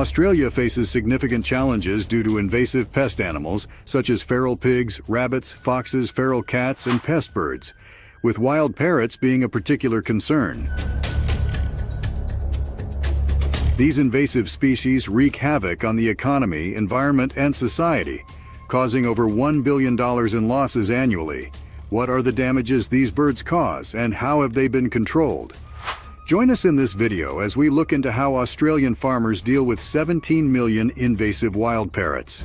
Australia faces significant challenges due to invasive pest animals such as feral pigs, rabbits, foxes, feral cats, and pest birds, with wild parrots being a particular concern. These invasive species wreak havoc on the economy, environment, and society, causing over $1 billion in losses annually. What are the damages these birds cause, and how have they been controlled? Join us in this video as we look into how Australian farmers deal with 17 million invasive wild parrots.